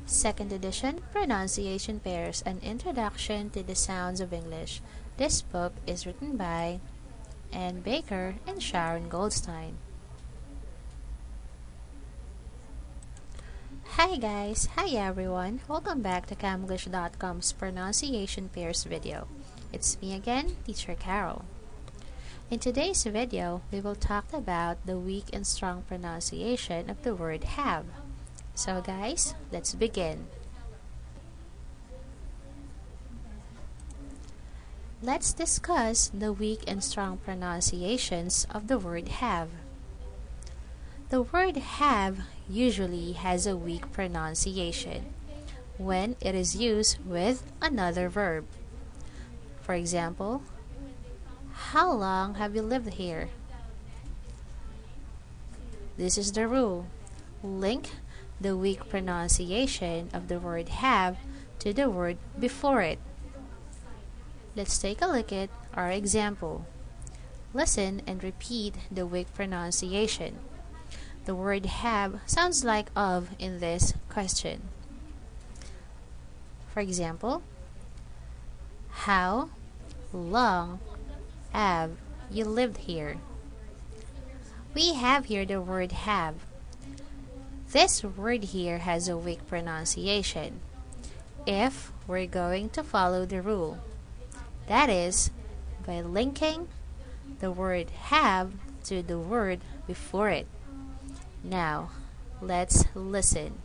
Second edition, Pronunciation Pairs, An Introduction to the Sounds of English. This book is written by Anne Baker and Sharon Goldstein. Hi guys! Hi everyone! Welcome back to Camglish.com's Pronunciation Pairs video. It's me again, Teacher Carol. In today's video, we will talk about the weak and strong pronunciation of the word have. So guys, let's begin. Let's discuss the weak and strong pronunciations of the word have. The word have usually has a weak pronunciation when it is used with another verb. For example, how long have you lived here? This is the rule. Link the weak pronunciation of the word have to the word before it. Let's take a look at our example. Listen and repeat the weak pronunciation. The word have sounds like of in this question. For example, how long have you lived here? We have here the word have. This word here has a weak pronunciation if we're going to follow the rule. That is, by linking the word have to the word before it. Now, let's listen.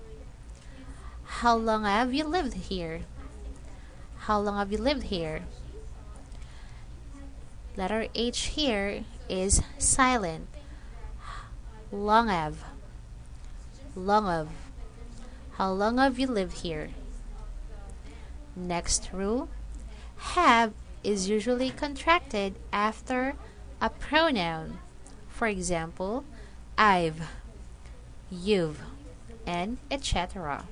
How long have you lived here? How long have you lived here? Letter H here is silent. Long have. Long of. How long have you lived here? Next rule. Have is usually contracted after a pronoun. For example, I've, you've, and etc.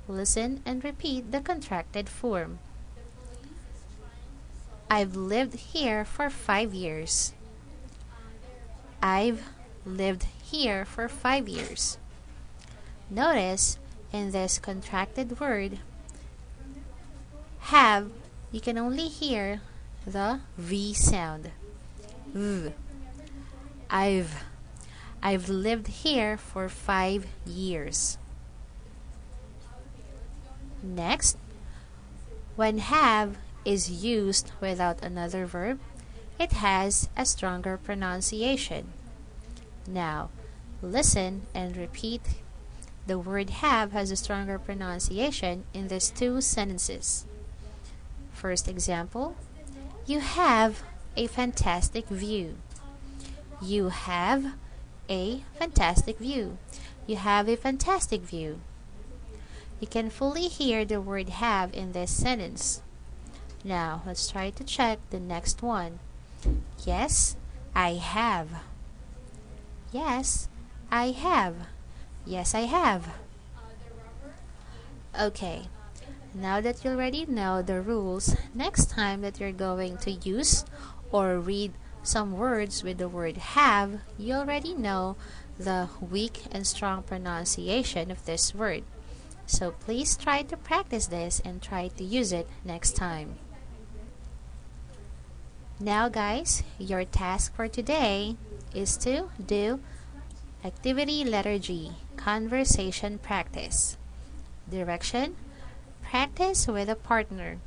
Listen and repeat the contracted form. I've lived here for 5 years. I've lived here for 5 years. Notice in this contracted word, have, you can only hear the V sound. V. I've lived here for 5 years. Next, when have is used without another verb, it has a stronger pronunciation. Now, listen and repeat. The word have has a stronger pronunciation in these two sentences. First example, you have a fantastic view. You have a fantastic view. You have a fantastic view. You can fully hear the word have in this sentence. Now, let's try to check the next one. Yes, I have. Yes, I have. Yes, I have. Okay, now that you already know the rules, next time that you're going to use or read some words with the word have, you already know the weak and strong pronunciation of this word. So please try to practice this and try to use it next time. Now guys, your task for today is to do activity letter G, conversation practice. Direction, practice with a partner.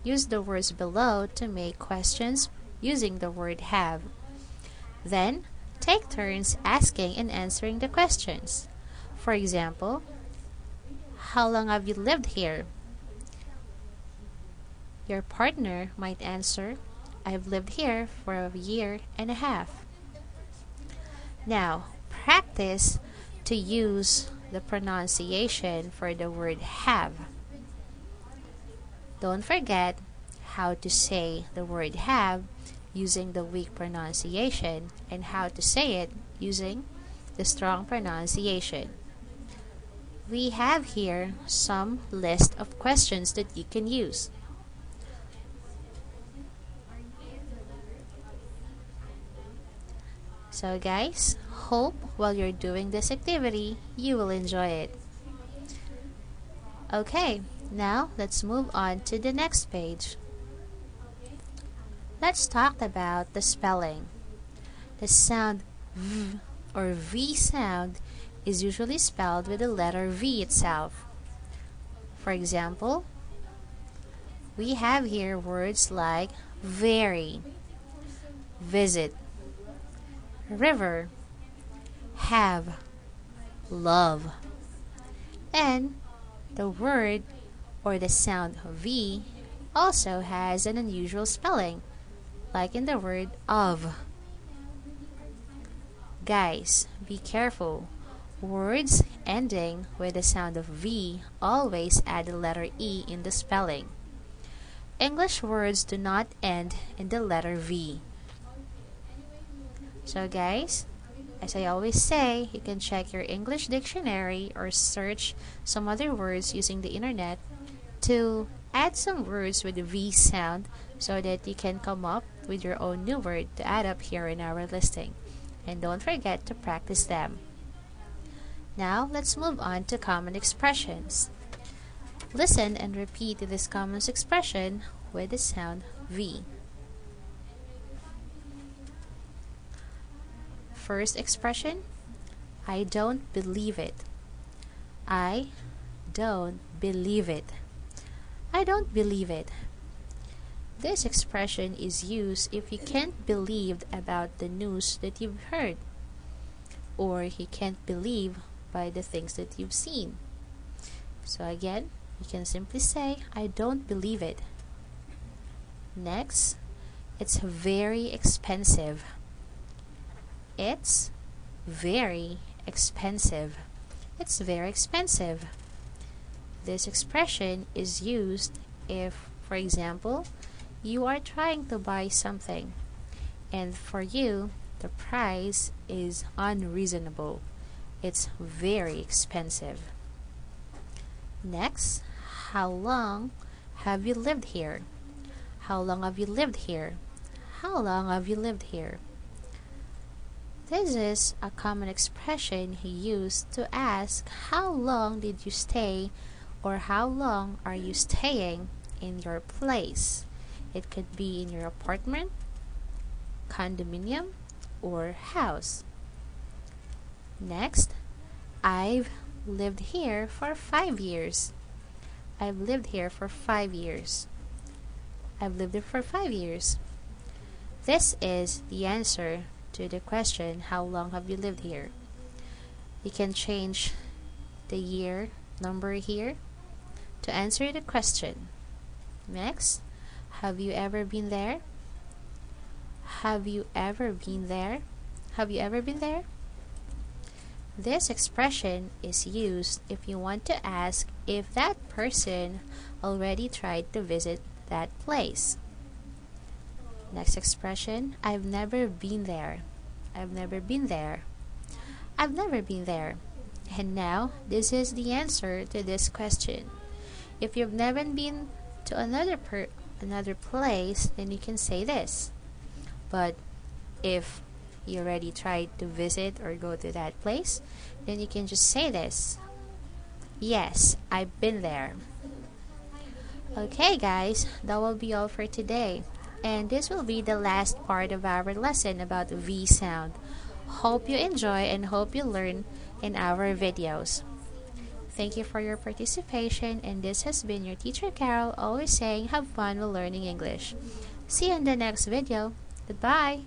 Use the words below to make questions using the word have. Then, take turns asking and answering the questions. For example, how long have you lived here? Your partner might answer, I've lived here for a year and a half. Now, practice to use the pronunciation for the word have. Don't forget how to say the word have using the weak pronunciation and how to say it using the strong pronunciation. We have here some list of questions that you can use. So guys, hope while you're doing this activity, you will enjoy it. Okay, now let's move on to the next page. Let's talk about the spelling. The sound V or V sound is usually spelled with the letter V itself. For example, we have here words like very, visit, river, have, love. And the word or the sound V also has an unusual spelling, like in the word of. Guys, be careful. Words ending with the sound of V always add the letter E in the spelling. English words do not end in the letter V. So guys, as I always say, you can check your English dictionary or search some other words using the internet to add some words with the V sound so that you can come up with your own new word to add up here in our listing. And don't forget to practice them. Now, let's move on to common expressions. Listen and repeat this common expression with the sound V. First expression, I don't believe it. I don't believe it. I don't believe it. This expression is used if you can't believe about the news that you've heard, or you can't believe by the things that you've seen. So again, you can simply say, I don't believe it. Next, it's very expensive. It's very expensive. It's very expensive. This expression is used if, for example, you are trying to buy something and for you the price is unreasonable. It's very expensive. Next, how long have you lived here? How long have you lived here? How long have you lived here? This is a common expression used to ask how long did you stay or how long are you staying in your place. It could be in your apartment, condominium, or house. Next, I've lived here for 5 years. I've lived here for 5 years. I've lived here for 5 years. This is the answer to the question, how long have you lived here? You can change the year number here to answer the question. Next, have you ever been there? Have you ever been there? Have you ever been there? This expression is used if you want to ask if that person already tried to visit that place. Next expression, I've never been there. I've never been there. I've never been there. And now, this is the answer to this question. If you've never been to another place, then you can say this. But if you already tried to visit or go to that place, then you can just say this. Yes, I've been there. Okay guys, that will be all for today. And this will be the last part of our lesson about V sound. Hope you enjoy and hope you learn in our videos. Thank you for your participation, and this has been your teacher Carol, always saying have fun while learning English. See you in the next video. Goodbye!